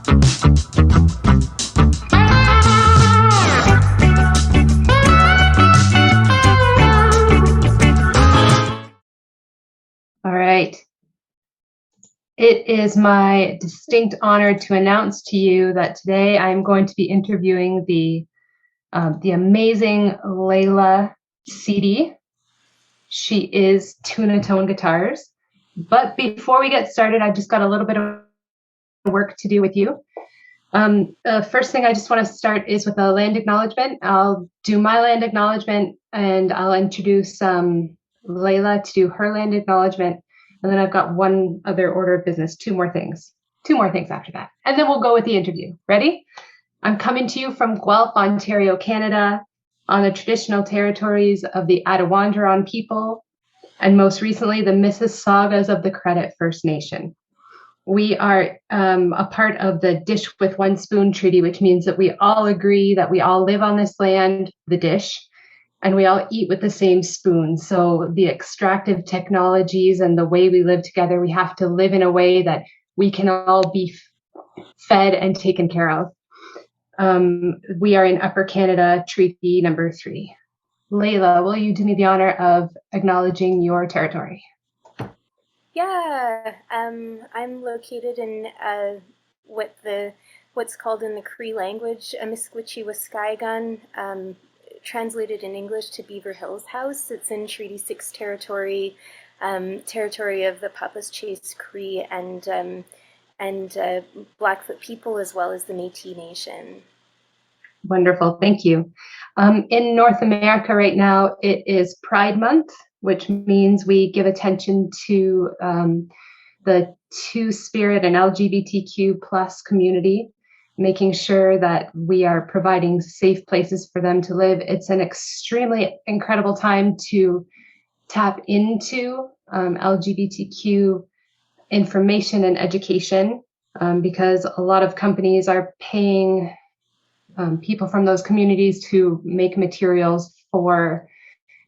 All right. It is my distinct honor to announce to you that today I'm going to be interviewing the amazing Leila Sidi. She is TunaTone Guitars. But before we get started, I've just got a little bit of work to do with you. First thing I just want to start is with a land acknowledgement. I'll do my land acknowledgement and I'll introduce Leila to do her land acknowledgement. And then I've got one other order of business, two more things after that. And then we'll go with the interview. Ready? I'm coming to you from Guelph, Ontario, Canada, on the traditional territories of the Attawandaron people, and most recently the Mississaugas of the Credit First Nation. We are a part of the Dish with One Spoon Treaty, which means that we all agree that we all live on this land, the dish, and we all eat with the same spoon. So the extractive technologies and the way we live together, we have to live in a way that we can all be fed and taken care of. We are in Upper Canada, Treaty number 3. Leila, will you do me the honor of acknowledging your territory? Yeah, I'm located in what's called in the Cree language, Amiskwichi-Waskaigan, translated in English to Beaver Hills House. It's in Treaty 6 territory, territory of the Papas Chase Cree and Blackfoot people, as well as the Métis Nation. Wonderful, thank you. In North America right now, it is Pride Month, which means we give attention to the Two-Spirit and LGBTQ plus community, making sure that we are providing safe places for them to live. It's an extremely incredible time to tap into LGBTQ information and education because a lot of companies are paying people from those communities to make materials for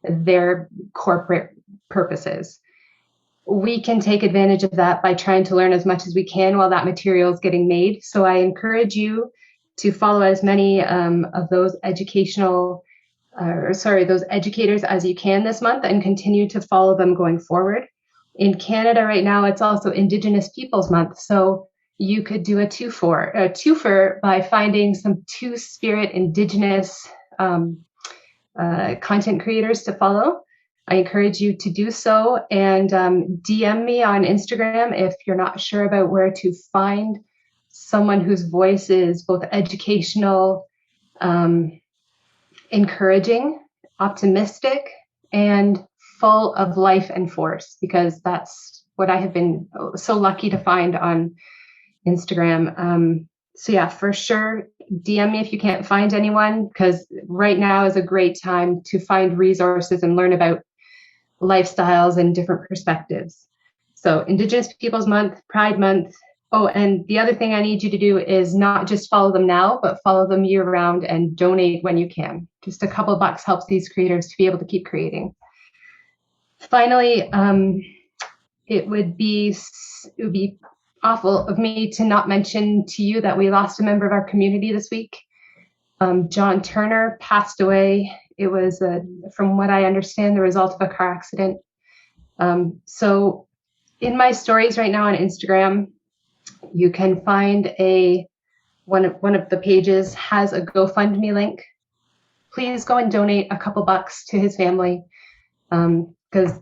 their corporate purposes. We can take advantage of that by trying to learn as much as we can while that material is getting made. So I encourage you to follow as many of those those educators as you can this month and continue to follow them going forward. In Canada right now, it's also Indigenous Peoples Month. So you could do a twofer by finding some Two-Spirit Indigenous content creators to follow. I encourage you to do so and DM me on Instagram if you're not sure about where to find someone whose voice is both educational, encouraging, optimistic, and full of life and force, because that's what I have been so lucky to find on Instagram. So yeah, for sure, DM me if you can't find anyone, because right now is a great time to find resources and learn about lifestyles and different perspectives. So Indigenous Peoples Month, Pride Month. Oh, and the other thing I need you to do is not just follow them now, but follow them year round and donate when you can. Just a couple bucks helps these creators to be able to keep creating. Finally, it would be awful of me to not mention to you that we lost a member of our community this week. John Turner passed away. It was, from what I understand, the result of a car accident. So in my stories right now on Instagram, you can find one of the pages has a GoFundMe link. Please go and donate a couple bucks to his family because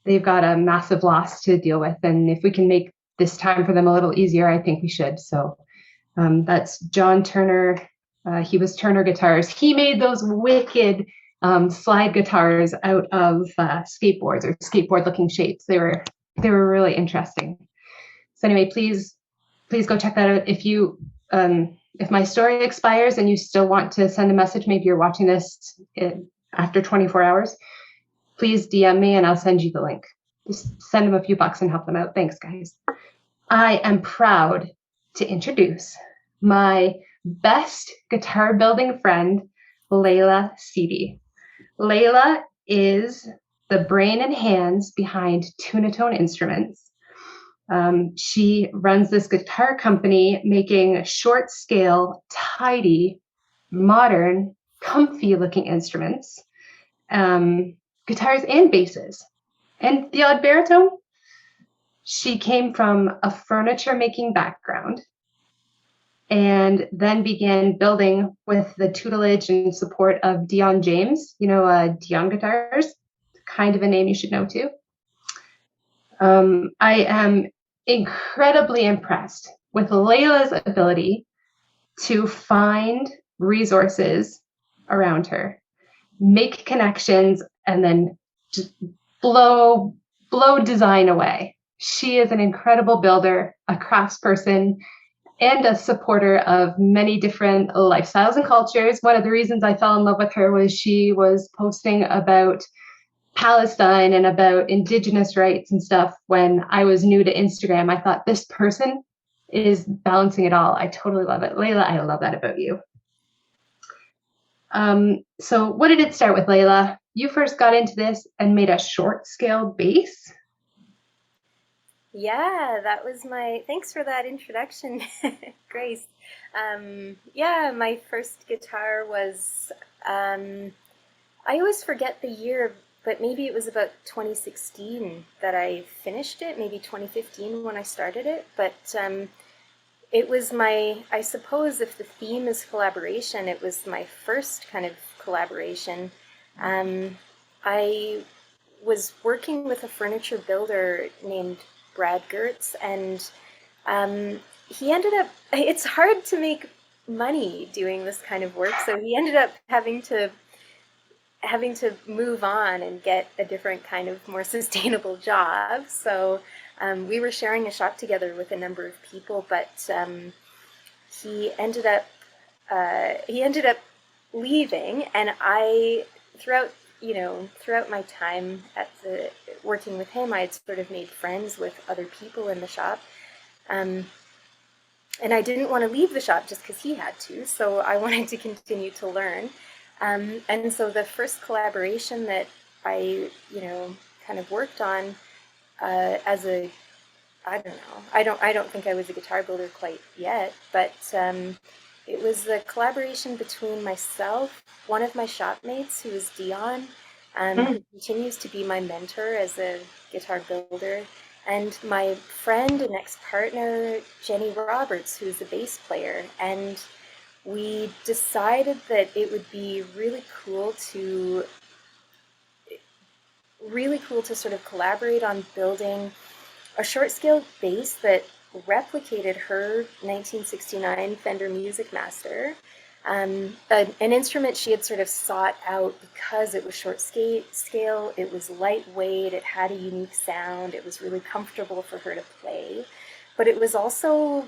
they've got a massive loss to deal with. And if we can make this time for them a little easier, I think we should. So that's John Turner. He was Turner Guitars. He made those wicked slide guitars out of skateboards or skateboard looking shapes. They were really interesting. So anyway, please go check that out. If my story expires and you still want to send a message, maybe you're watching this after 24 hours, please DM me and I'll send you the link. Just send them a few bucks and help them out. Thanks, guys. I am proud to introduce my best guitar building friend, Leila Sidi. Leila is the brain and hands behind TunaTone Instruments. She runs this guitar company making short scale, tidy, modern, comfy looking instruments, guitars and basses, and the odd baritone. She came from a furniture making background and then began building with the tutelage and support of Dion James, Dion Guitars, kind of a name you should know too. I am incredibly impressed with Leila's ability to find resources around her, make connections, and then just blow design away. She is an incredible builder, a craftsperson, and a supporter of many different lifestyles and cultures. One of the reasons I fell in love with her was she was posting about Palestine and about Indigenous rights and stuff when I was new to Instagram. I thought, this person is balancing it all. I totally love it. Leila, I love that about you. So what did it start with, Leila? You first got into this and made a short scale bass? Yeah, that was thanks for that introduction, Grace. Yeah, my first guitar was, I always forget the year, but maybe it was about 2016 that I finished it, maybe 2015 when I started it, but it was I suppose if the theme is collaboration, it was my first kind of collaboration. I was working with a furniture builder named Brad Gertz, and he ended up, it's hard to make money doing this kind of work, so he ended up having to move on and get a different kind of more sustainable job. So we were sharing a shop together with a number of people, but he ended up leaving, and I throughout my time working with him, I had sort of made friends with other people in the shop. And I didn't want to leave the shop just because he had to, so I wanted to continue to learn. And so the first collaboration that I, kind of worked on as a, I don't know, I don't think I was a guitar builder quite yet, but it was a collaboration between myself, one of my shopmates, who is Dion, who continues to be my mentor as a guitar builder, and my friend and ex-partner, Jenny Roberts, who is a bass player. And we decided that it would be really cool to sort of collaborate on building a short-scale bass that replicated her 1969 Fender Music Master, an instrument she had sort of sought out because it was short scale, it was lightweight, it had a unique sound, it was really comfortable for her to play, but it was also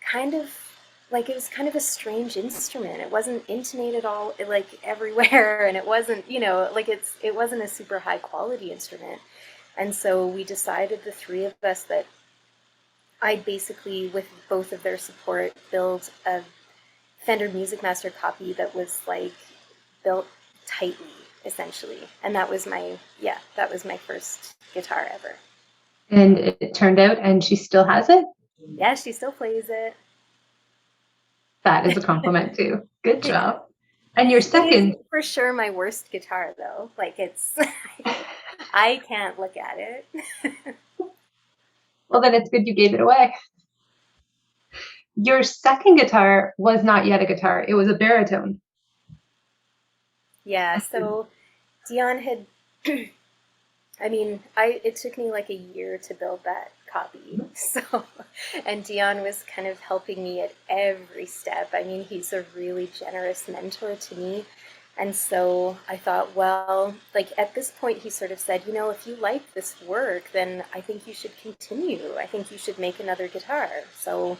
kind of a strange instrument. It wasn't intonated all everywhere, and it wasn't, it wasn't a super high quality instrument. And so we decided, the three of us, that I'd basically, with both of their support, build a Fender Music Master copy that was built tightly, essentially. And that was my first guitar ever. And it turned out, and she still has it? Yeah, she still plays it. That is a compliment too. Good job. And your second? It is for sure my worst guitar, though. It's, I can't look at it. Well, then it's good you gave it away. Your second guitar was not yet a guitar. It was a baritone. Yeah, so Dion had, it took me a year to build that copy. So, and Dion was kind of helping me at every step. He's a really generous mentor to me. And so I thought, well, at this point, he sort of said, if you like this work, then I think you should continue. I think you should make another guitar. So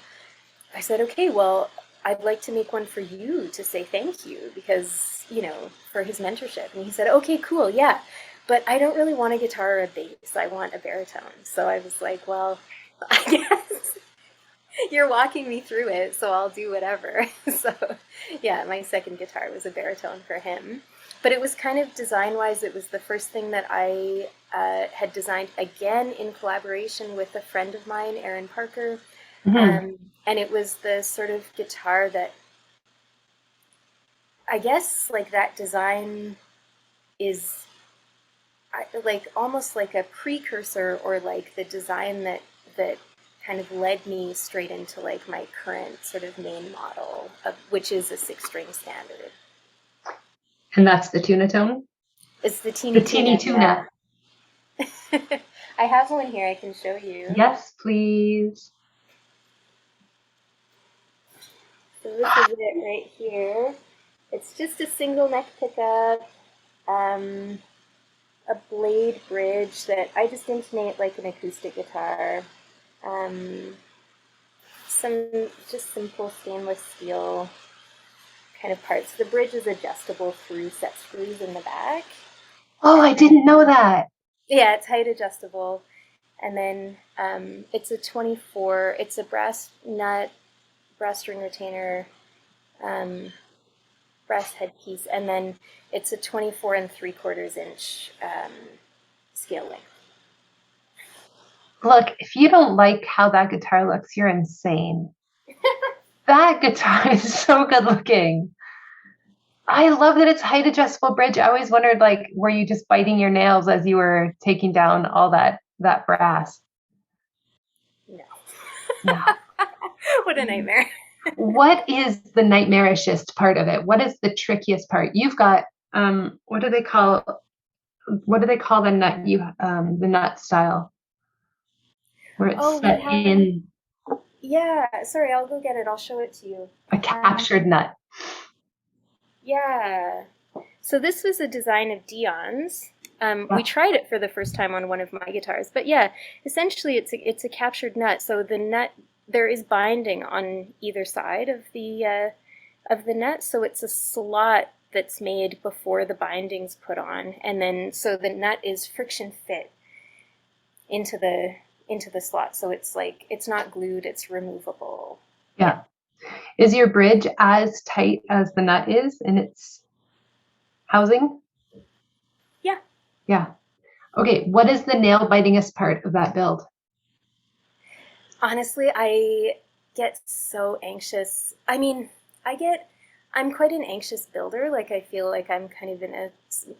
I said, okay, well, I'd like to make one for you to say thank you, because, for his mentorship. And he said, okay, cool, yeah. But I don't really want a guitar or a bass. I want a baritone. So I was like, well, I guess you're walking me through it, so I'll do whatever. So yeah, my second guitar was a baritone for him. but it was kind of design-wise, it was the first thing that I had designed, again in collaboration with a friend of mine, Erin Parker. Mm-hmm. And it was the sort of guitar that, I guess, like, that design is like almost like a precursor, or like the design that kind of led me straight into like my current sort of main model, which is a 6-string standard. And that's the TunaTone? It's the The teeny teeny tuna, tuna. yeah. I have one here I can show you. Yes, please. So this is it right here. It's just a single neck pickup, a blade bridge that I just intonate like an acoustic guitar. Some just simple stainless steel kind of parts. The bridge is adjustable through set screws in the back. Oh, I didn't know that. Yeah, it's height adjustable. And then it's a 24, it's a brass nut, brass string retainer, brass headpiece, and then it's a 24 3/4 inch scale length. Look, if you don't like how that guitar looks, you're insane. That guitar is so good looking. I love that it's height adjustable bridge. I always wondered, like, were you just biting your nails as you were taking down all that brass? No. No. What a nightmare. What is the nightmarishest part of it? What is the trickiest part? You've got what do they call the nut the nut style where it's We set have, in yeah, sorry, I'll go get it. I'll show it to you. a captured nut. Yeah. So this was a design of Dion's. We tried it for the first time on one of my guitars, but yeah, essentially it's a captured nut. So the nut, there is binding on either side of the nut, so it's a slot that's made before the binding's put on, and then so the nut is friction fit into the slot. So it's like, it's not glued, it's removable. Yeah. Is your bridge as tight as the nut is in its housing? Yeah. Yeah. Okay. What is the nail bitingest part of that build? Honestly, I get so anxious. I mean, I'm quite an anxious builder. Like, I feel like I'm kind of in a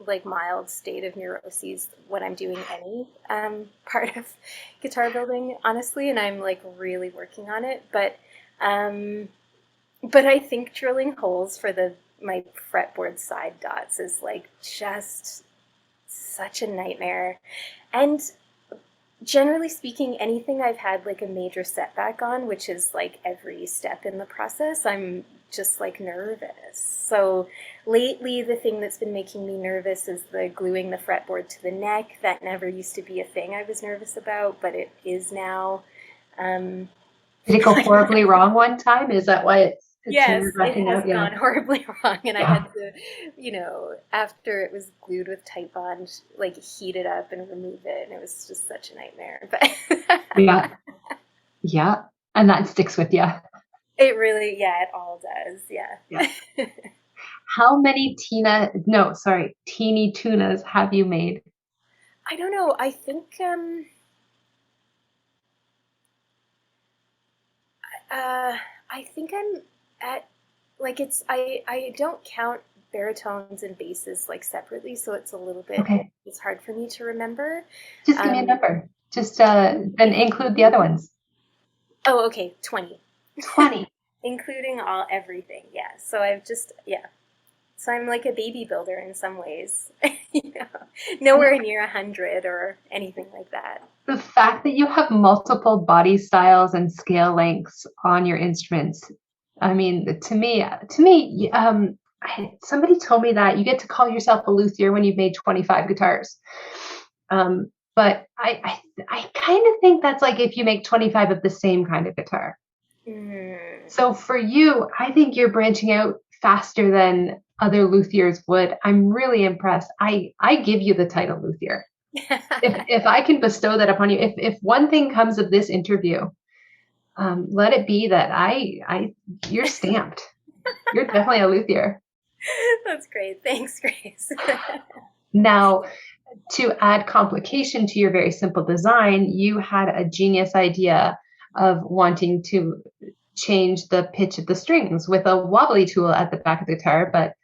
like mild state of neuroses when I'm doing any part of guitar building, honestly, and I'm like really working on it. But I think drilling holes for my fretboard side dots is like just such a nightmare. And generally speaking, anything I've had like a major setback on, which is like every step in the process, I'm just like nervous. So lately, the thing that's been making me nervous is the gluing the fretboard to the neck. That never used to be a thing I was nervous about, but it is now. Did it go horribly wrong one time? Is that why it's Yes, it nerve-wracking has out? Yeah. gone horribly wrong, and I Yeah. had to, after it was glued with Titebond, like heat it up and remove it, and it was just such a nightmare. But Yeah. Yeah. And that sticks with you. it really, yeah, it all does, yeah. Yeah. How many teeny tunas have you made? I don't know. I think I'm at, like, I don't count baritones and basses like separately, so it's a little bit, Okay. it's hard for me to remember. Just give me a number. Just then include the other ones. Oh, okay, 20. 20. Including everything, yeah. So So I'm like a baby builder in some ways. Nowhere near 100 or anything like that. The fact that you have multiple body styles and scale lengths on your instruments, I mean, to me, somebody told me that you get to call yourself a luthier when you've made 25 guitars. But I kind of think that's like if you make 25 of the same kind of guitar. Mm. So for you, I think you're branching out faster than other luthiers would. I'm really impressed. I give you the title luthier. If I can bestow that upon you, if one thing comes of this interview, let it be that you're stamped. You're definitely a luthier. That's great. Thanks, Grace. Now, to add complication to your very simple design, you had a genius idea of wanting to change the pitch of the strings with a wobbly tool at the back of the guitar, but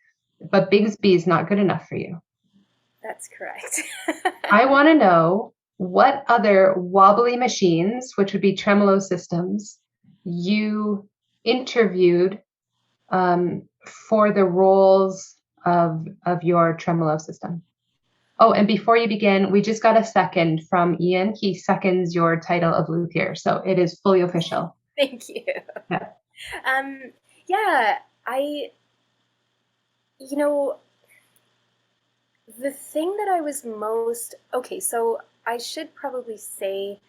Bigsby is not good enough for you. That's correct. I want to know what other wobbly machines, which would be tremolo systems, you interviewed for the roles of your tremolo system. Oh, and before you begin, we just got a second from Ian. He seconds your title of luthier, so it is fully official. Thank you. Yeah. Yeah, you know, the thing that I was most, okay, so I should probably say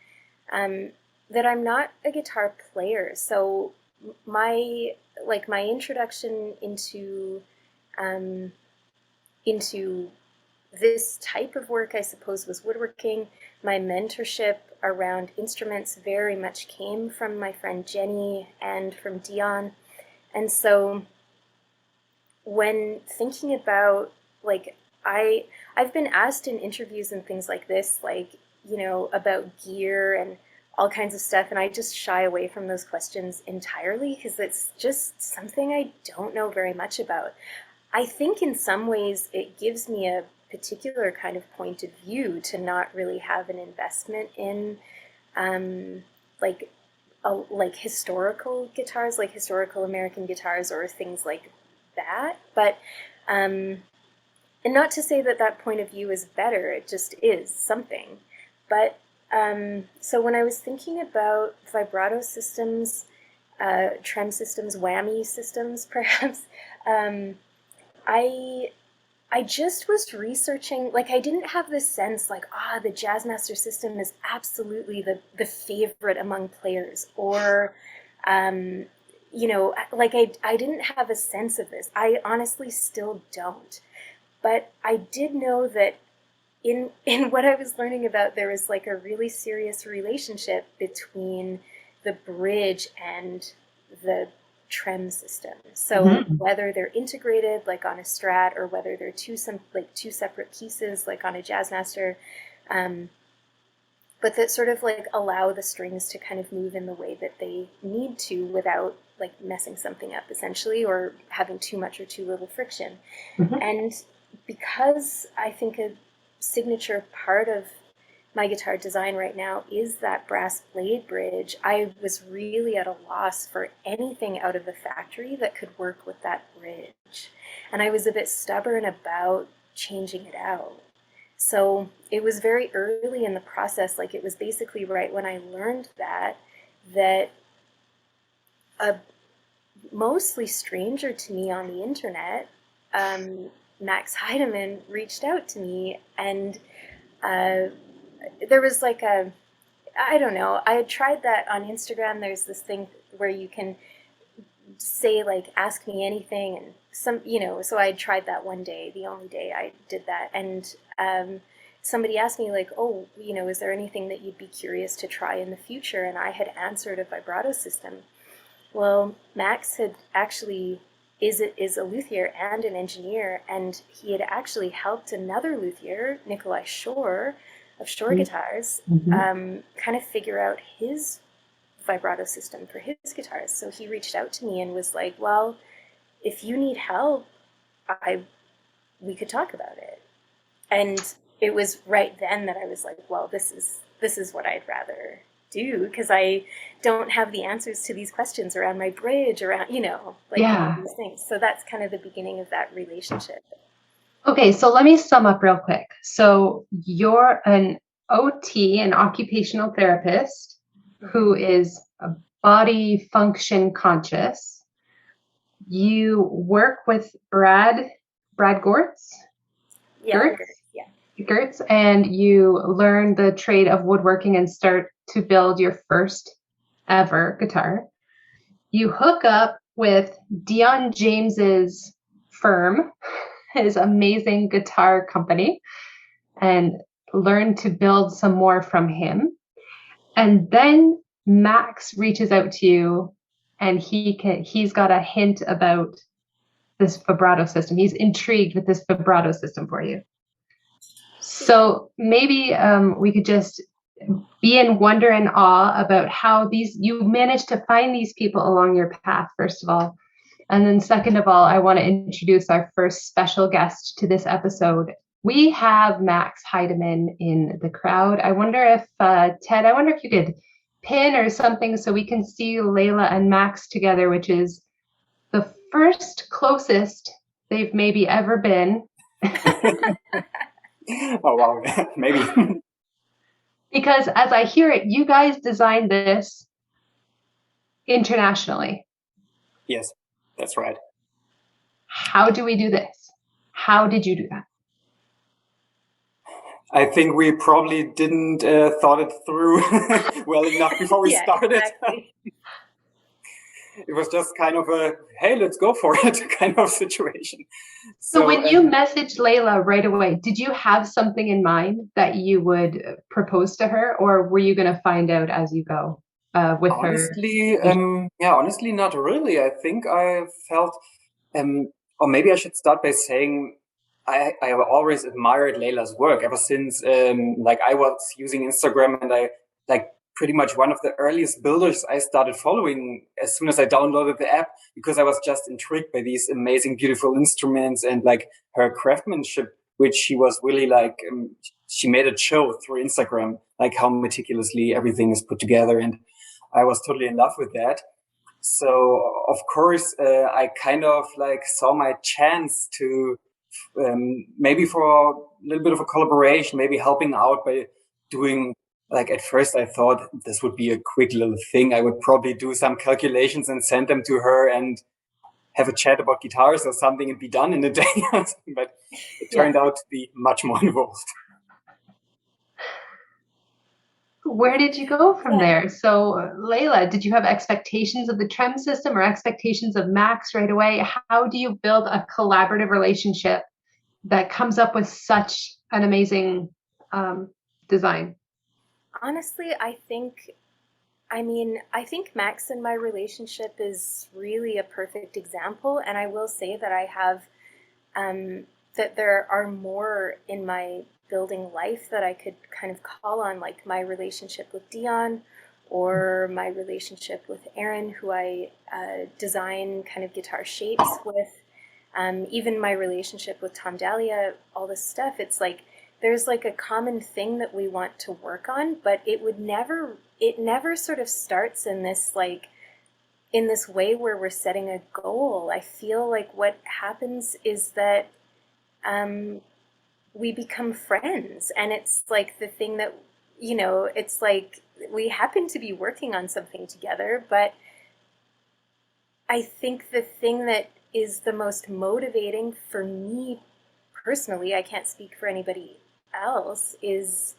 that I'm not a guitar player. So my introduction into this type of work, I suppose, was woodworking. My mentorship around instruments very much came from my friend Jenny and from Dion. And so when thinking about, like, I've been asked in interviews and things like this, like, about gear and all kinds of stuff, and I just shy away from those questions entirely because it's just something I don't know very much about. I think in some ways it gives me a particular kind of point of view to not really have an investment in like historical guitars, like historical American guitars or things like that. But and not to say that that point of view is better, it just is something. But so when I was thinking about vibrato systems, trem systems, whammy systems, perhaps, I just was researching, like, I didn't have this sense like, the Jazzmaster system is absolutely the favorite among players, or like I didn't have a sense of this. I honestly still don't. But I did know that in what I was learning about, there was like a really serious relationship between the bridge and the trem system. So whether they're integrated like on a Strat, or whether they're two separate pieces like on a Jazzmaster, but that sort of like allow the strings to kind of move in the way that they need to without like messing something up essentially, or having too much or too little friction. And because I think a signature part of my guitar design right now is that brass blade bridge, I was really at a loss for anything out of the factory that could work with that bridge. And I was a bit stubborn about changing it out. So it was very early in the process, like it was basically right when I learned that a mostly stranger to me on the internet, Max Heidemann, reached out to me, and there was like I don't know, I had tried that on Instagram. There's this thing where you can say like, ask me anything, and so I tried that one day, the only day I did that, and somebody asked me like, oh, is there anything that you'd be curious to try in the future? And I had answered a vibrato system. Well, Max had actually is a luthier and an engineer, and he had actually helped another luthier, Nikolai Shore of Shore Guitars, kind of figure out his vibrato system for his guitars. So he reached out to me and was like, well, if you need help, we could talk about it. And it was right then that I was like, well, this is what I'd rather do, because I don't have the answers to these questions around my bridge, around, all these things. So that's kind of the beginning of that relationship. Okay, so let me sum up real quick. So you're an OT, an occupational therapist, who is a body function conscious. You work with Brad Gortz? Yeah, Gertz, and you learn the trade of woodworking and start to build your first ever guitar. You hook up with Dion James's firm, his amazing guitar company, and learn to build some more from him. And then Max reaches out to you, and he's got a hint about this vibrato system. He's intrigued with this vibrato system for you. So maybe we could just be in wonder and awe about how you managed to find these people along your path, first of all. And then second of all, I want to introduce our first special guest to this episode. We have Max Heidemann in the crowd. I wonder if, Ted, you could pin or something so we can see Leila and Max together, which is the first closest they've maybe ever been. Oh, wow. Maybe. Because as I hear it, you guys designed this internationally. Yes, that's right. How do we do this? How did you do that? I think we probably didn't thought it through well enough before we started. Exactly. It was just kind of a, hey, let's go for it kind of situation. So when you messaged Leila right away, did you have something in mind that you would propose to her, or were you going to find out as you go with honestly, her? Honestly, not really. I think I felt, or maybe I should start by saying I have always admired Leila's work ever since, I was using Instagram, and I pretty much one of the earliest builders I started following as soon as I downloaded the app, because I was just intrigued by these amazing, beautiful instruments and her craftsmanship, which she was really she made it show through Instagram, how meticulously everything is put together. And I was totally in love with that. So of course, I kind of saw my chance to maybe for a little bit of a collaboration, maybe helping out by doing, at first I thought this would be a quick little thing. I would probably do some calculations and send them to her and have a chat about guitars or something and be done in a day. But it turned out to be much more involved. Where did you go from there? So Leila, did you have expectations of the trem system or expectations of Max right away? How do you build a collaborative relationship that comes up with such an amazing design? Honestly, I think Max and my relationship is really a perfect example. And I will say that I have, that there are more in my building life that I could kind of call on, like my relationship with Dion or my relationship with Aaron, who I design kind of guitar shapes with, even my relationship with Tom Dahlia, all this stuff. It's there's a common thing that we want to work on, but it never sort of starts in this in this way where we're setting a goal. I feel like what happens is that we become friends, and it's the thing that, it's we happen to be working on something together, but I think the thing that is the most motivating for me personally, I can't speak for anybody else, is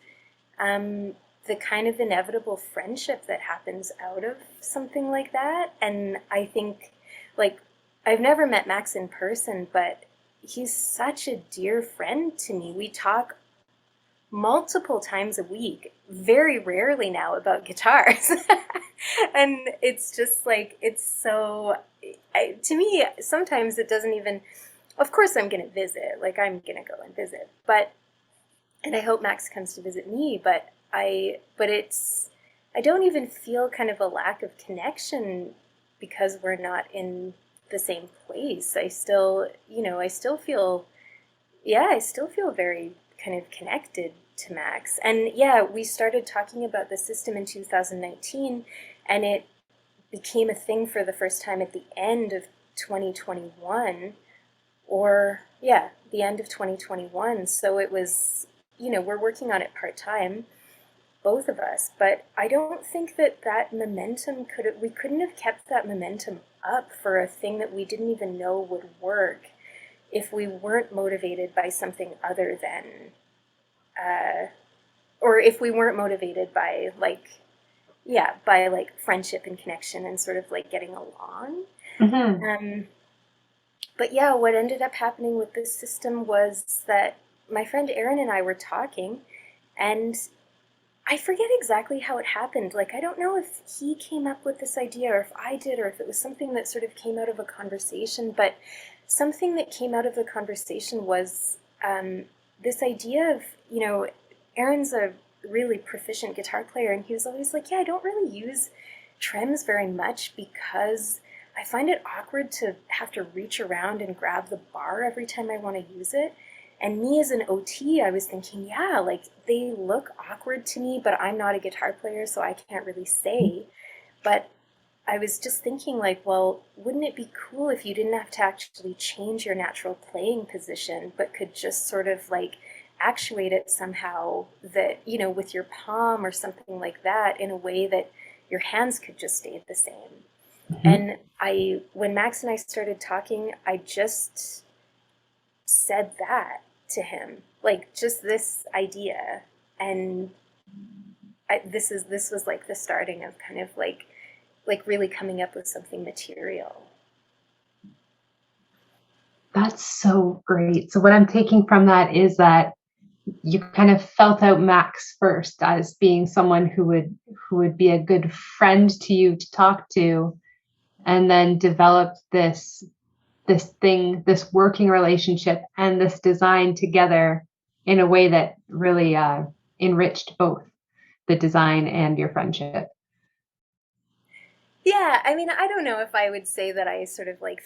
the kind of inevitable friendship that happens out of something like that. And I think, I've never met Max in person, but he's such a dear friend to me. We talk multiple times a week, very rarely now, about guitars. And it's just it's so, to me, sometimes it doesn't even, of course I'm going to visit, I'm going to go and visit, and I hope Max comes to visit me, but I don't even feel kind of a lack of connection because we're not in the same place. I still feel very kind of connected to Max. And we started talking about the system in 2019, and it became a thing for the first time at the end of 2021, the end of 2021. So it was, we're working on it part-time, both of us, but I don't think that momentum we couldn't have kept that momentum up for a thing that we didn't even know would work if we weren't motivated by something other than, or if we weren't motivated by friendship and connection and sort of getting along. Mm-hmm. But what ended up happening with this system was that my friend Aaron and I were talking, and I forget exactly how it happened. Like, I don't know if he came up with this idea or if I did or if it was something that sort of came out of a conversation. But something that came out of the conversation was this idea of, Aaron's a really proficient guitar player, and he was always like, yeah, I don't really use trems very much because I find it awkward to have to reach around and grab the bar every time I want to use it. And me as an OT, I was thinking, yeah, like they look awkward to me, but I'm not a guitar player, so I can't really say. But I was just thinking, like, well, wouldn't it be cool if you didn't have to actually change your natural playing position, but could just sort of like actuate it somehow that, with your palm or something like that in a way that your hands could just stay the same. And when Max and I started talking, I just said that to him, like just this idea. And this was like the starting of kind of like really coming up with something material. That's so great. So what I'm taking from that is that you kind of felt out Max first as being someone who would be a good friend to you to talk to, and then developed this thing, this working relationship and this design together in a way that really enriched both the design and your friendship. Yeah, I mean, I don't know if I would say that I sort of like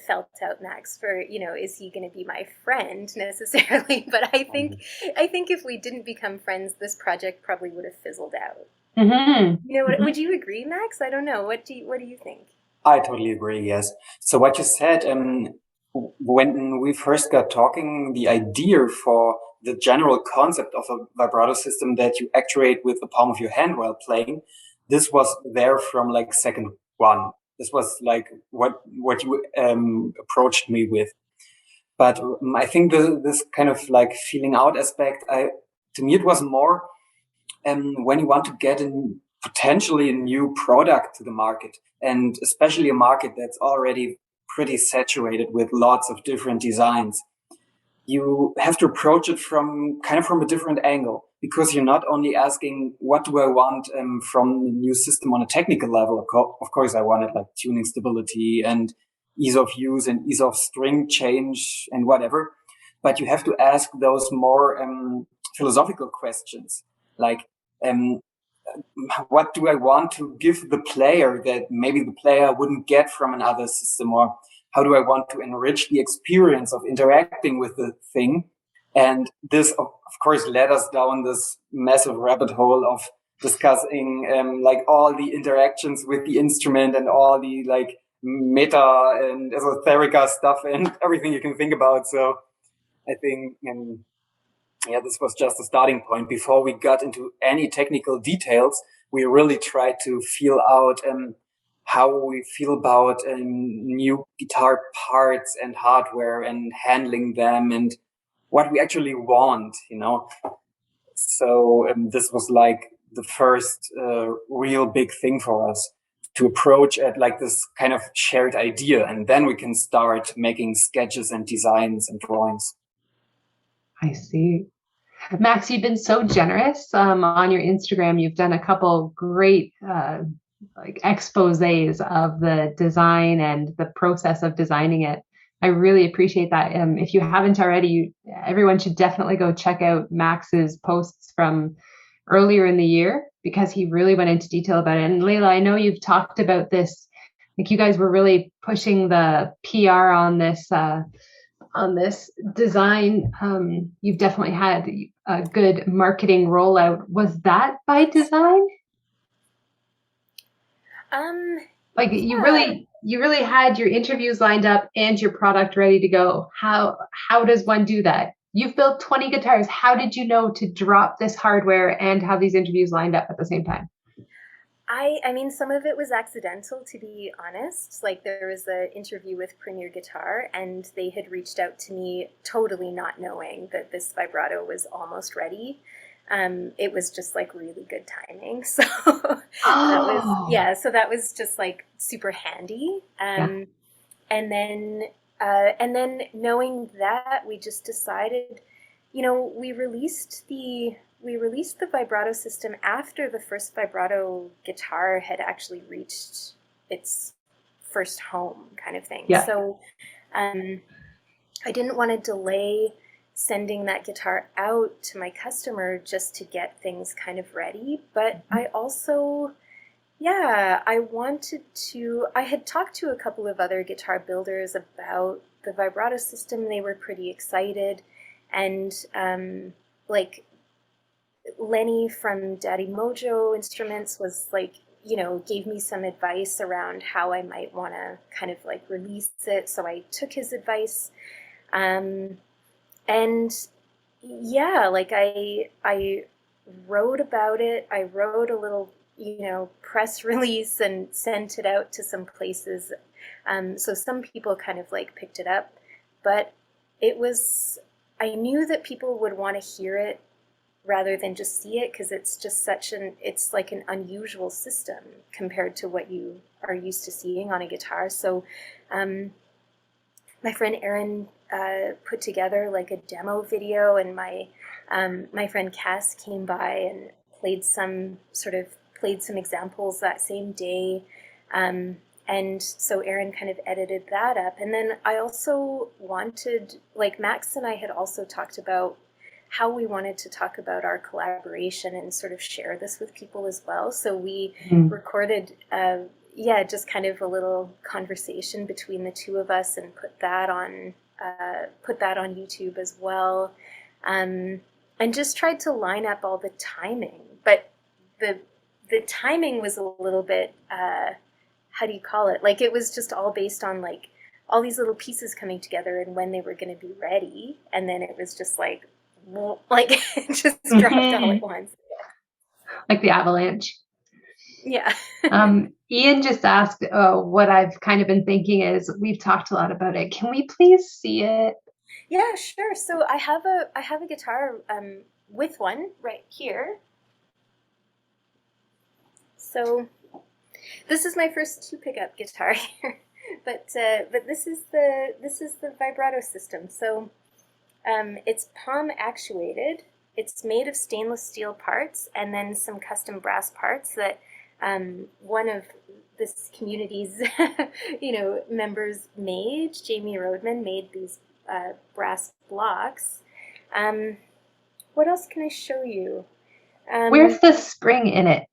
felt out Max for, is he going to be my friend necessarily, but I think if we didn't become friends, this project probably would have fizzled out. Would you agree, Max? I don't know. What do you think? I totally agree. Yes. So what you said, when we first got talking, the idea for the general concept of a vibrato system that you actuate with the palm of your hand while playing, this was there from like second one. This was like what you approached me with. But I think this kind of like feeling out aspect, to me it was more when you want to get potentially a new product to the market, and especially a market that's already pretty saturated with lots of different designs. You have to approach it from a different angle, because you're not only asking what do I want from the new system on a technical level. Of course, I wanted like tuning stability and ease of use and ease of string change and whatever. But you have to ask those more philosophical questions, like um, what do I want to give the player that maybe the player wouldn't get from another system, or how do I want to enrich the experience of interacting with the thing? And this, of course, led us down this massive rabbit hole of discussing like all the interactions with the instrument and all the like meta and esoterica stuff and everything you can think about. So I think yeah, this was just a starting point. Before we got into any technical details, we really tried to feel out how we feel about new guitar parts and hardware and handling them and what we actually want, So this was like the first real big thing for us, to approach at like this kind of shared idea, and then we can start making sketches and designs and drawings. I see. Max, you've been so generous on your Instagram. You've done a couple great like exposés of the design and the process of designing it. I really appreciate that. If you haven't already, everyone should definitely go check out Max's posts from earlier in the year, because he really went into detail about it. And Leila, I know you've talked about this. Like, you guys were really pushing the PR on this design. You've definitely had a good marketing rollout. Was that by design? Like, Yeah. you really had your interviews lined up and your product ready to go. How does one do that? You've built 20 guitars. How did you know to drop this hardware and have these interviews lined up at the same time? I mean, some of it was accidental, to be honest. Like, there was an interview with Premier Guitar, and they had reached out to me totally not knowing that this vibrato was almost ready. It was just like really good timing. So that was, Oh, yeah, so that was just like super handy. yeah. And then, and then knowing that, we just decided, we released the released the vibrato system after the first vibrato guitar had actually reached its first home, kind of thing. Yeah. So I didn't want to delay sending that guitar out to my customer just to get things kind of ready. But I also, I had talked to a couple of other guitar builders about the vibrato system. They were pretty excited. And like Lenny from Daddy Mojo Instruments was like, gave me some advice around how I might want to kind of like release it. So I took his advice. And yeah, like I wrote about it. I wrote a little, press release and sent it out to some places. So some people kind of like picked it up, but I knew that people would want to hear it rather than just see it, because it's just it's like an unusual system compared to what you are used to seeing on a guitar. So my friend Aaron put together like a demo video, and my friend Cass came by and played some examples that same day. And so Aaron kind of edited that up. And then I also wanted, like Max and I had also talked about how we wanted to talk about our collaboration and sort of share this with people as well. So we recorded, just kind of a little conversation between the two of us and put that on YouTube as well. And just tried to line up all the timing. But the timing was a little bit, how do you call it? Like it was just all based on like all these little pieces coming together and when they were going to be ready. And then it was just like it just dropped all at once. Like the avalanche. Yeah. Ian just asked, what I've kind of been thinking is, we've talked a lot about it. Can we please see it? Yeah, sure. So I have a guitar with one right here. So this is my first 2-pickup guitar here, but this is the vibrato system. So it's palm actuated. It's made of stainless steel parts and then some custom brass parts that one of this community's members made. Jamie Roadman made these brass blocks. What else can I show you? Where's the spring in it?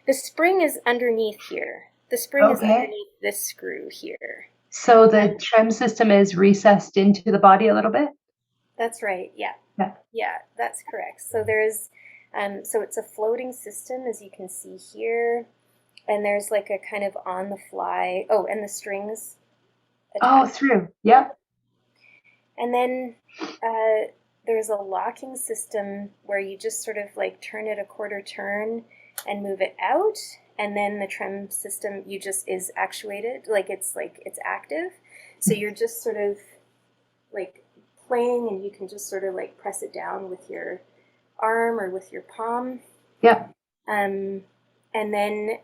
The spring is underneath here. The spring is underneath this screw here. So the trem system is recessed into the body a little bit? That's right, yeah. Yeah, that's correct. So there's, so it's a floating system, as you can see here. And there's like a kind of on the fly, and the strings attached. Through, yep. And then there's a locking system where you just sort of like turn it a quarter turn and move it out, and then the trem system is actuated, it's active. So you're just sort of like playing, and you can just sort of like press it down with your arm or with your palm. Yeah. And then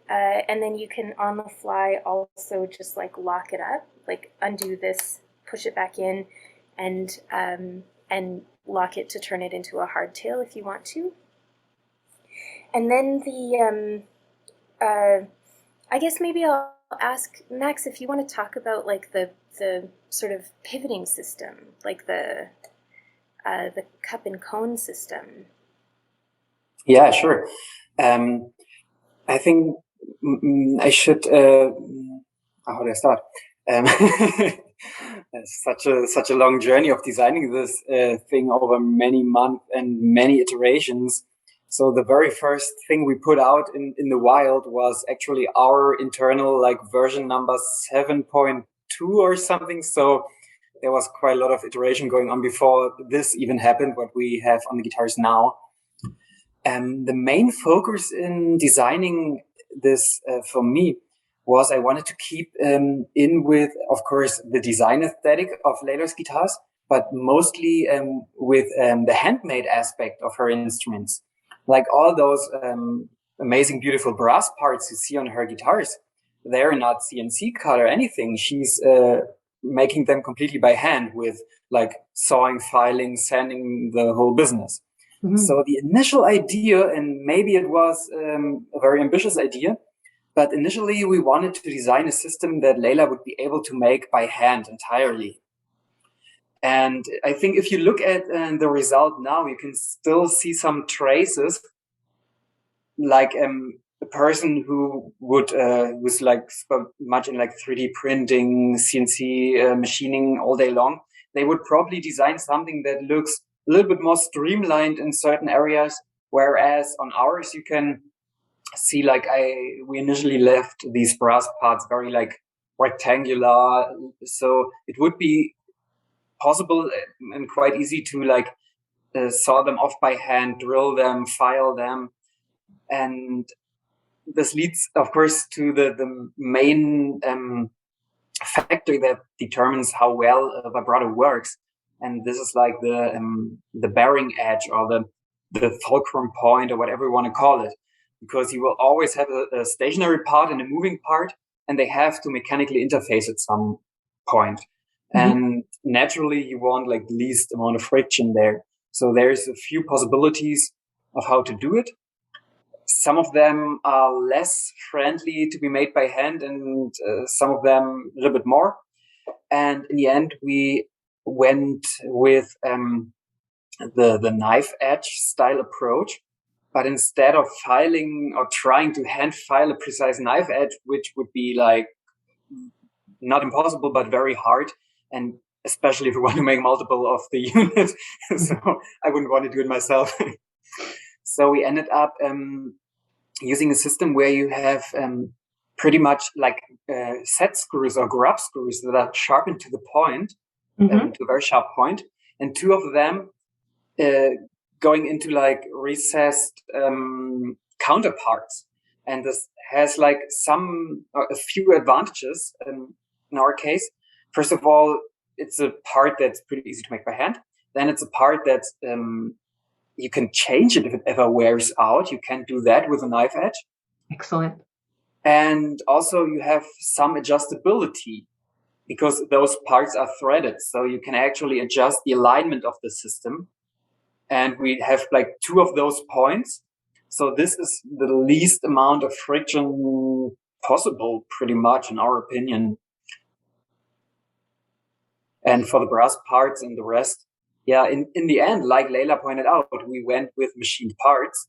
you can on the fly also just like lock it up, like undo this, push it back in, and lock it to turn it into a hardtail if you want to. And then I guess maybe I'll ask Max if you want to talk about like the sort of pivoting system, like the cup and cone system. Yeah, sure. I think I should. How do I start? It's such a long journey of designing this thing over many months and many iterations. So the very first thing we put out in the wild was actually our internal version number 7.2 or something. So there was quite a lot of iteration going on before this even happened, what we have on the guitars now. The main focus in designing this for me was I wanted to keep in with, of course, the design aesthetic of Leila's guitars, but mostly with the handmade aspect of her instruments. Like all those amazing, beautiful brass parts you see on her guitars, they're not CNC cut or anything. She's making them completely by hand with sawing, filing, sanding, the whole business. So the initial idea, and maybe it was a very ambitious idea, but initially we wanted to design a system that Leila would be able to make by hand entirely. And I think if you look at the result now, you can still see some traces, like a person who would was like much in like 3D printing, CNC machining all day long. They would probably design something that looks a little bit more streamlined in certain areas, whereas on ours you can see like we initially left these brass parts very like rectangular, so it would be possible and quite easy to like saw them off by hand, drill them, file them, and this leads, of course, to the main factor that determines how well a vibrato works, and this is like the bearing edge or the fulcrum point or whatever you want to call it, because you will always have a stationary part and a moving part, and they have to mechanically interface at some point. And naturally, you want like the least amount of friction there. So there's a few possibilities of how to do it. Some of them are less friendly to be made by hand, and some of them a little bit more. And in the end, we went with the knife edge style approach. But instead of filing or trying to hand file a precise knife edge, which would be like not impossible, but very hard, and especially if you want to make multiple of the unit, so I wouldn't want to do it myself. So we ended up using a system where you have pretty much like set screws or grub screws that are sharpened to the point, to a very sharp point, and two of them going into like recessed counterparts. And this has like a few advantages in our case. First of all, it's a part that's pretty easy to make by hand. Then it's a part that's you can change it if it ever wears out. You can do that with a knife edge. Excellent. And also you have some adjustability because those parts are threaded. So you can actually adjust the alignment of the system. And we have like two of those points. So this is the least amount of friction possible, pretty much, in our opinion. And for the brass parts and the rest, yeah, in the end, like Leila pointed out, we went with machined parts.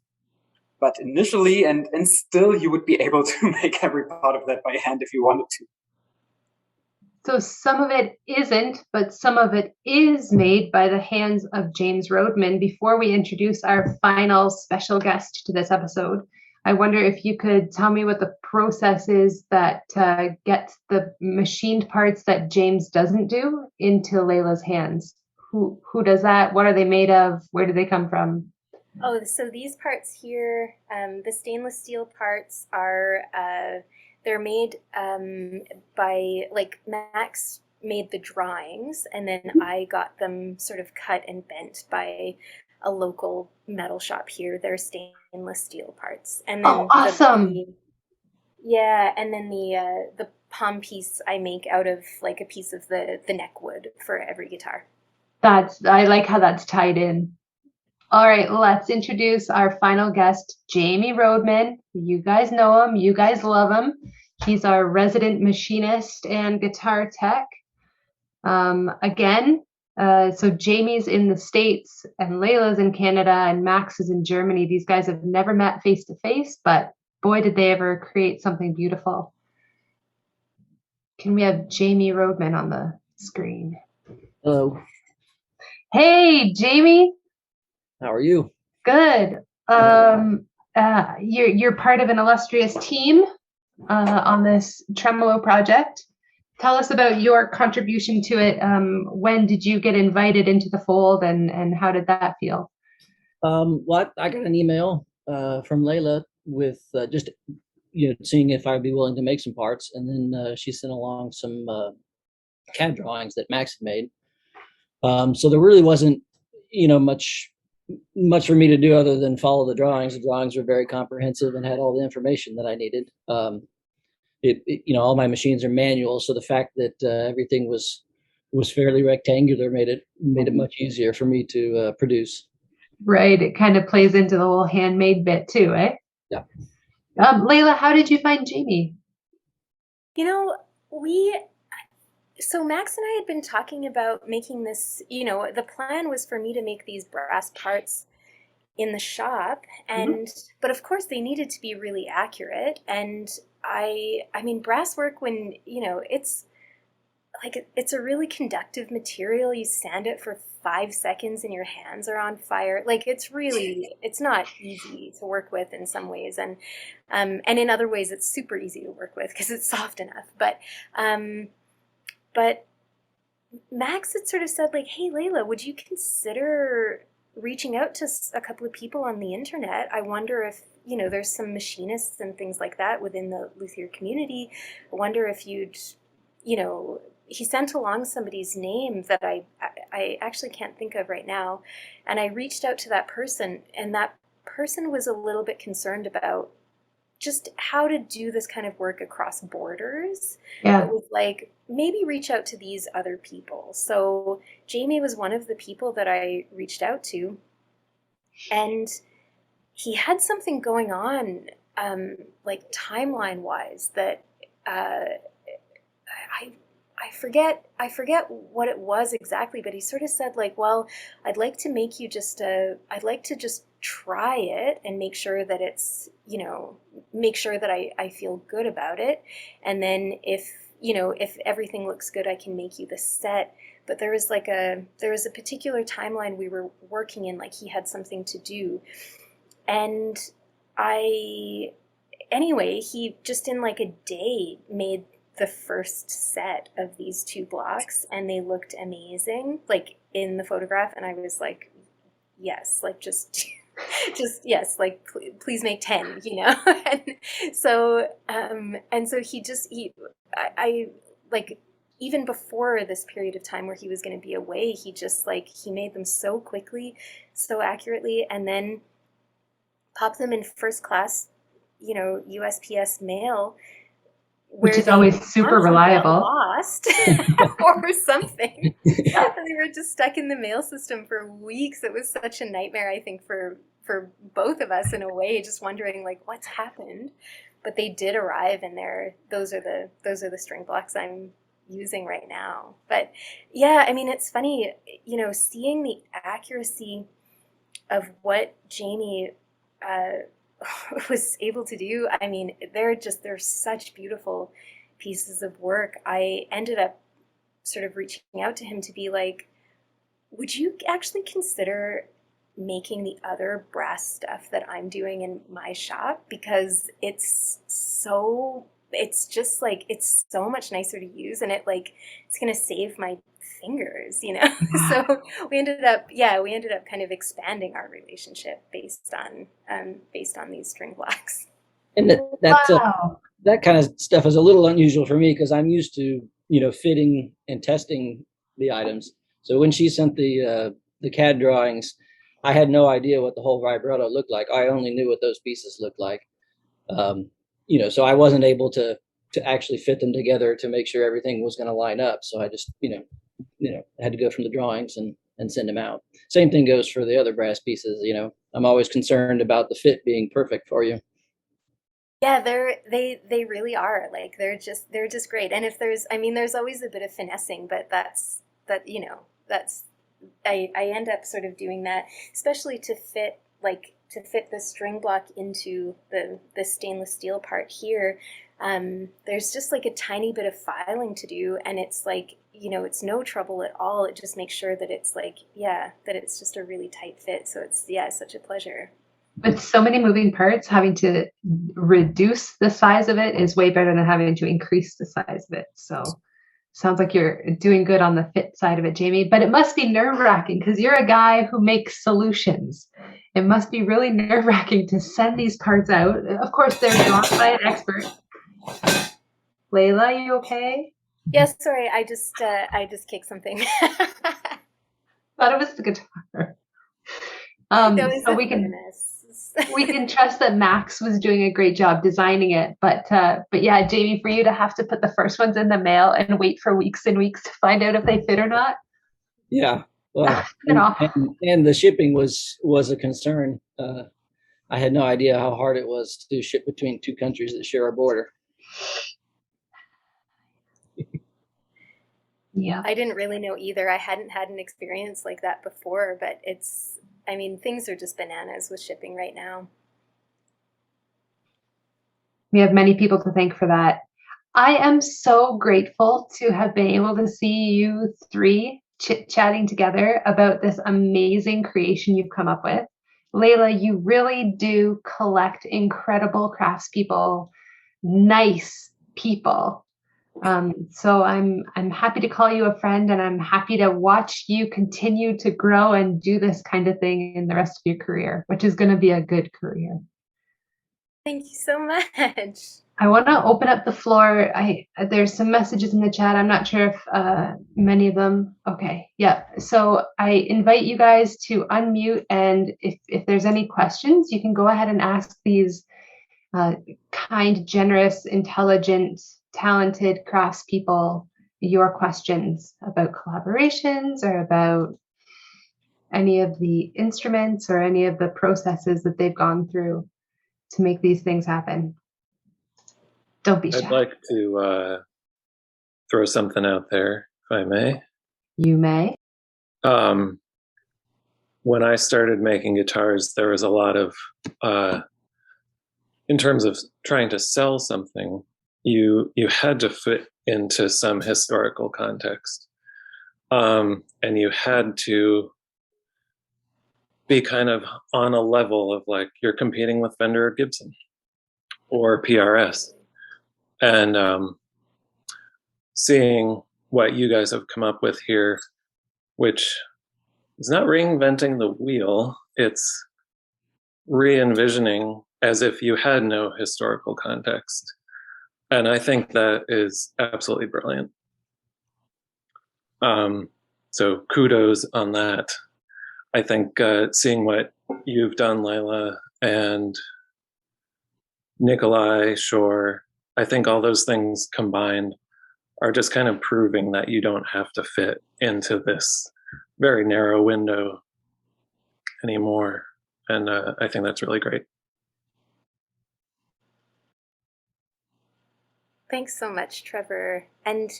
But initially, and still, you would be able to make every part of that by hand if you wanted to. So some of it isn't, but some of it is made by the hands of James Roadman. Before we introduce our final special guest to this episode, I wonder if you could tell me what the process is that gets the machined parts that James doesn't do into Leila's hands. Who does that? What are they made of? Where do they come from? Oh, so these parts here, the stainless steel parts are, they're made by, like, Max made the drawings, and then I got them sort of cut and bent by a local metal shop here. They're stainless steel parts. And then awesome! And then the palm piece I make out of, like, a piece of the neck wood for every guitar. I like how that's tied in. All right, let's introduce our final guest, Jamie Roadman. You guys know him. You guys love him. He's our resident machinist and guitar tech. So Jamie's in the States and Leila's in Canada and Max is in Germany. These guys have never met face to face, but boy, did they ever create something beautiful. Can we have Jamie Roadman on the screen? Hello. Hey, Jamie. How are you? Good. You're part of an illustrious team on this tremolo project. Tell us about your contribution to it. When did you get invited into the fold, and how did that feel? Well, I got an email from Leila with just seeing if I'd be willing to make some parts, and then she sent along some CAD drawings that Max had made. So there really wasn't much for me to do other than follow the drawings. The drawings were very comprehensive and had all the information that I needed. All my machines are manual, so the fact that everything was fairly rectangular made it much easier for me to produce. Right. It kind of plays into the whole handmade bit too, eh? Yeah. Leila, how did you find Jamie? You know, so Max and I had been talking about making this, the plan was for me to make these brass parts in the shop, and but of course they needed to be really accurate. And I mean, brass work, when, it's like, it's a really conductive material. You sand it for 5 seconds and your hands are on fire. Like, it's not easy to work with in some ways, and in other ways it's super easy to work with because it's soft enough. But Max had sort of said, like, hey, Leila, would you consider reaching out to a couple of people on the internet? I wonder if, there's some machinists and things like that within the luthier community. I wonder if you'd, he sent along somebody's name that I actually can't think of right now. And I reached out to that person, and that person was a little bit concerned about just how to do this kind of work across borders. Yeah. It was like, maybe reach out to these other people. So Jamie was one of the people that I reached out to, and he had something going on, like timeline wise, that I forget what it was exactly, but he sort of said, like, well, I'd like to make you I'd like to just try it and make sure that it's, make sure that I feel good about it. And then if everything looks good, I can make you the set. But there was a particular timeline we were working in, like he had something to do. And anyway, he just in like a day made the first set of these 2 blocks, and they looked amazing, like in the photograph. And I was like, yes, like just yes, like please make 10, and so I like, even before this period of time where he was going to be away, he made them so quickly, so accurately, and then popped them in first class, USPS mail, which is always super reliable. Lost or something. Yeah. They were just stuck in the mail system for weeks. It was such a nightmare, I think, for both of us in a way, just wondering, like, what's happened. But they did arrive, and those are the string blocks I'm using right now. But yeah, I mean, it's funny, seeing the accuracy of what Jamie was able to do. I mean, they're such beautiful pieces of work. I ended up sort of reaching out to him to be like, would you actually consider making the other brass stuff that I'm doing in my shop? Because it's so much nicer to use, and it's going to save my fingers, So we ended up kind of expanding our relationship based on these string blocks. And that kind of stuff is a little unusual for me, because I'm used to, fitting and testing the items. So when she sent the CAD drawings, I had no idea what the whole vibrato looked like. I only knew what those pieces looked like. So I wasn't able to actually fit them together to make sure everything was going to line up. So I just, had to go from the drawings and send them out. Same thing goes for the other brass pieces. I'm always concerned about the fit being perfect for you. Yeah, they really are. Like, they're just great. And if there's always a bit of finessing, but I end up sort of doing that, especially to fit the string block into the stainless steel part here. There's just like a tiny bit of filing to do, and it's like, it's no trouble at all. It just makes sure that it's that it's just a really tight fit. So it's, such a pleasure. With so many moving parts, having to reduce the size of it is way better than having to increase the size of it. So sounds like you're doing good on the fit side of it, Jamie. But it must be nerve-wracking, because you're a guy who makes solutions. It must be really nerve-wracking to send these parts out. Of course, they're drawn by an expert. Leila, you okay? Yes, sorry, I just kicked something. Thought it was the guitar. So we can trust that Max was doing a great job designing it. But yeah, Jamie, for you to have to put the first ones in the mail and wait for weeks and weeks to find out if they fit or not. Yeah. Well, At all. and the shipping was a concern. I had no idea how hard it was to ship between two countries that share a border. Yeah. I didn't really know either. I hadn't had an experience like that before, but I mean, things are just bananas with shipping right now. We have many people to thank for that. I am so grateful to have been able to see you three chit-chatting together about this amazing creation you've come up with. Leila, you really do collect incredible craftspeople, nice people. So I'm happy to call you a friend, and I'm happy to watch you continue to grow and do this kind of thing in the rest of your career, which is going to be a good career. Thank you so much. I want to open up the floor. There's some messages in the chat. I'm not sure if many of them. Okay, yeah. So I invite you guys to unmute, and if there's any questions, you can go ahead and ask these kind, generous, intelligent, talented craftspeople your questions about collaborations or about any of the instruments or any of the processes that they've gone through to make these things happen. Don't be shy. I'd like to throw something out there, if I may. You may. When I started making guitars, there was a lot of, in terms of trying to sell something, you had to fit into some historical context. And you had to be kind of on a level of like, you're competing with Fender or Gibson or PRS. And seeing what you guys have come up with here, which is not reinventing the wheel, it's re-envisioning as if you had no historical context. And I think that is absolutely brilliant. So kudos on that. I think seeing what you've done, Leila, and Nikolai, Shore, I think all those things combined are just kind of proving that you don't have to fit into this very narrow window anymore. And I think that's really great. Thanks so much, Trevor. And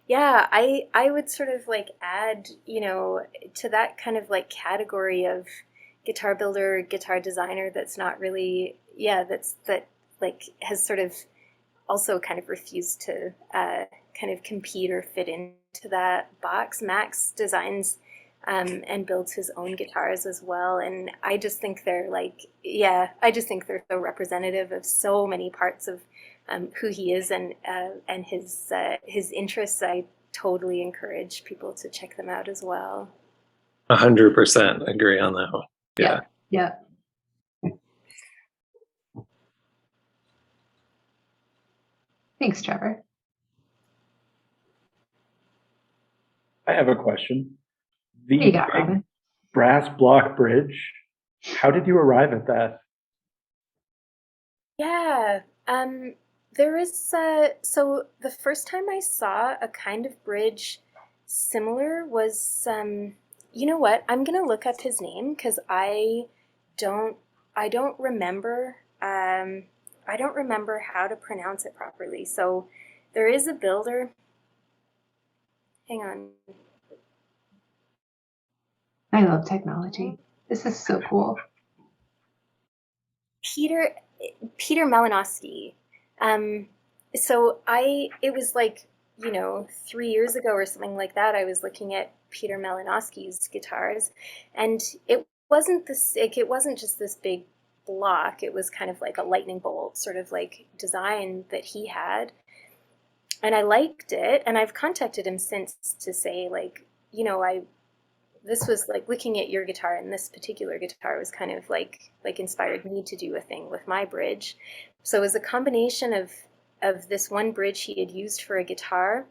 yeah, I would sort of like add, to that kind of like category of guitar builder, guitar designer that's not really, that like has sort of also kind of refused to kind of compete or fit into that box. Max designs and builds his own guitars as well, and I just think they're so representative of so many parts of who he is and his interests. I totally encourage people to check them out as well. 100% agree on that one. Yeah. Thanks, Trevor. I have a question. The There you go, Robin. brass block bridge, how did you arrive at that? Yeah, there is, so the first time I saw a kind of bridge similar was, you know what, I'm gonna look up his name because I don't remember, I don't remember how to pronounce it properly. So there is a builder, hang on. I love technology. This is so cool. Peter Malinowski. So it was like, 3 years ago or something like that, I was looking at Peter Malinowski's guitars, and it wasn't just this big block. It was kind of like a lightning bolt sort of like design that he had. And I liked it, and I've contacted him since to say, like, this was like looking at your guitar, and this particular guitar was kind of like inspired me to do a thing with my bridge. So it was a combination of this one bridge he had used for a guitar,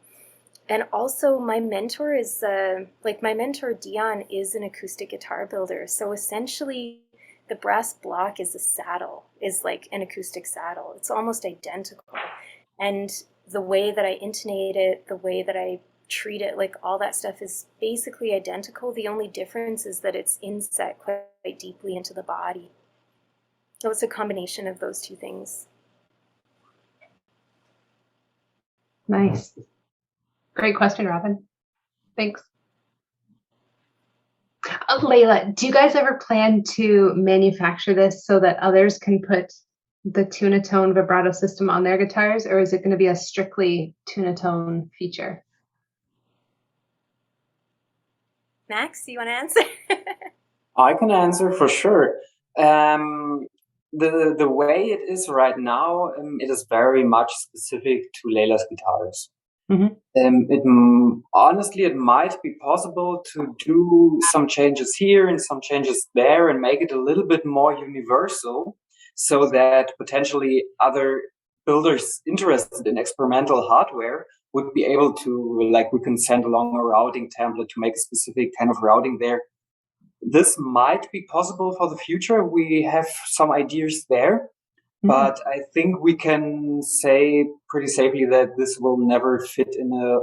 and also my mentor is my mentor Dion is an acoustic guitar builder. So essentially, the brass block is like an acoustic saddle. It's almost identical, and the way that I intonate it, the way that I treat it. Like all that stuff is basically identical. The only difference is that it's inset quite deeply into the body. So it's a combination of those two things. Nice. Great question, Robin. Thanks. Leila, do you guys ever plan to manufacture this so that others can put the TunaTone vibrato system on their guitars, or is it going to be a strictly TunaTone feature? Max, do you want to answer? I can answer for sure. The way it is right now, it is very much specific to Leila's guitars. Honestly, it might be possible to do some changes here and some changes there and make it a little bit more universal, so that potentially other builders interested in experimental hardware would be able to, like, we can send along a routing template to make a specific kind of routing there. This might be possible for the future. We have some ideas there, but I think we can say pretty safely that this will never fit in a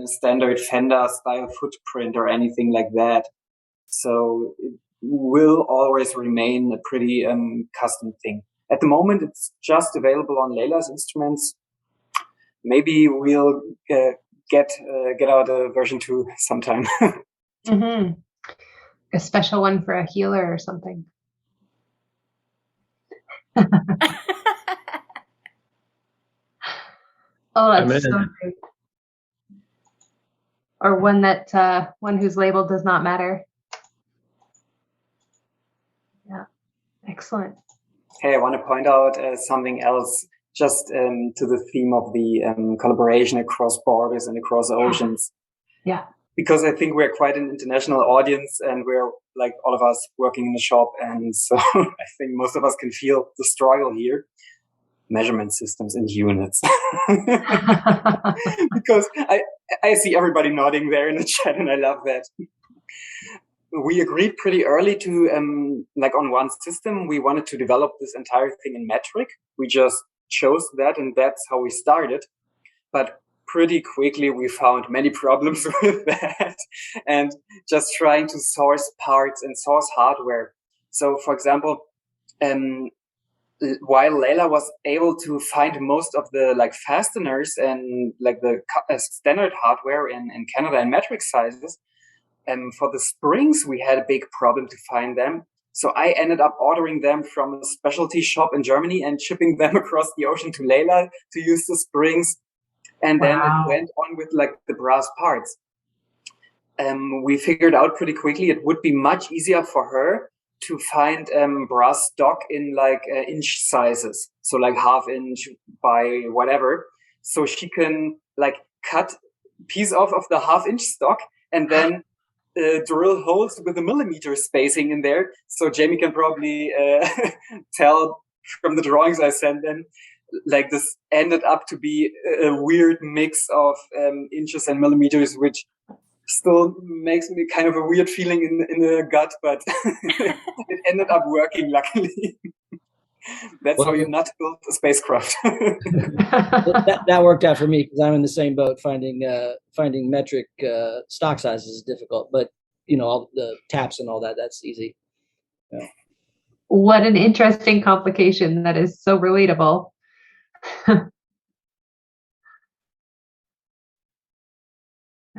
standard Fender style footprint or anything like that. So it will always remain a pretty custom thing. At the moment, it's just available on Leila's instruments. Maybe we'll get out a version 2 sometime. A special one for a healer or something. Oh, that's so great. Or one that one whose label does not matter. Yeah, excellent. Hey, I want to point out something else, just to the theme of the collaboration across borders and across oceans. Yeah. Because I think we're quite an international audience, and we're, like, all of us working in the shop, and so I think most of us can feel the struggle here. Measurement systems and units. Because I see everybody nodding there in the chat, and I love that. We agreed pretty early to, like, on one system, we wanted to develop this entire thing in metric. We just chose that, and that's how we started. But pretty quickly, we found many problems with that, and just trying to source parts and source hardware. So, for example, while Leila was able to find most of the, like, fasteners and, like, the standard hardware in Canada in metric sizes, for the springs, we had a big problem to find them. So I ended up ordering them from a specialty shop in Germany and shipping them across the ocean to Leila to use the springs. And then it went on with, like, the brass parts. We figured out pretty quickly it would be much easier for her to find brass stock in, like, inch sizes. So, like, ½ inch by whatever. So she can, like, cut a piece off of the ½ inch stock and then drill holes with a millimeter spacing in there. So Jamie can probably tell from the drawings I sent them, like, this ended up to be a weird mix of inches and millimeters, which still makes me kind of a weird feeling in the gut, but it ended up working, luckily. That's how you not build a spacecraft. that worked out for me, because I'm in the same boat. Finding metric stock sizes is difficult, but all the taps and all that's easy. Yeah. What an interesting complication that is so relatable.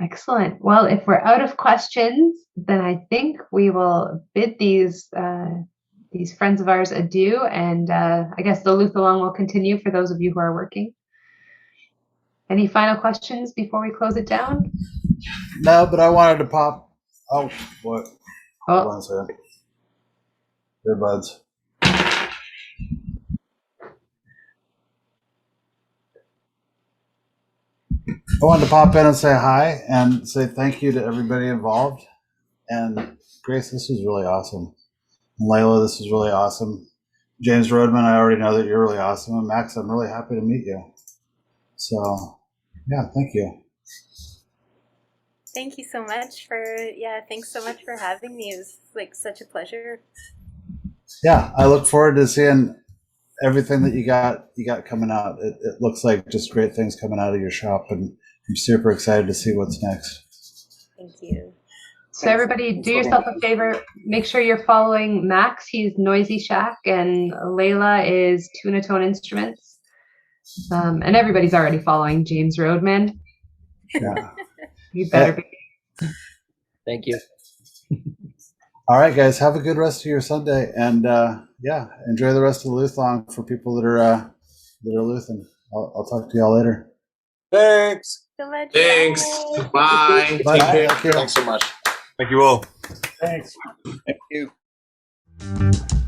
Excellent. Well, if we're out of questions, then I think we will bid these friends of ours adieu, and I guess the Luth Along will continue for those of you who are working. Any final questions before we close it down? No, but I wanted to pop. Oh, what? Hold on a second. Earbuds. I wanted to pop in and say hi and say thank you to everybody involved. And Grace, this is really awesome. And Leila, this is really awesome. James Roadman, I already know that you're really awesome. And Max, I'm really happy to meet you. So, yeah, thank you. Thank you so much thanks so much for having me. It was, like, such a pleasure. Yeah, I look forward to seeing everything that you got coming out. It looks like just great things coming out of your shop, and I'm super excited to see what's next. Thank you. So everybody, do yourself a favor. Make sure you're following Max. He's Noisy Shack, and Leila is TunaTone Instruments. And everybody's already following James Roadman. Yeah. You better be. Thank you. All right, guys, have a good rest of your Sunday, and yeah, enjoy the rest of the Luth-Long for people that are Luthen. I'll talk to y'all later. Thanks. So much. Thanks. Bye. Bye. Take care. Thank you. Thanks so much. Thank you all. Thanks. Thank you.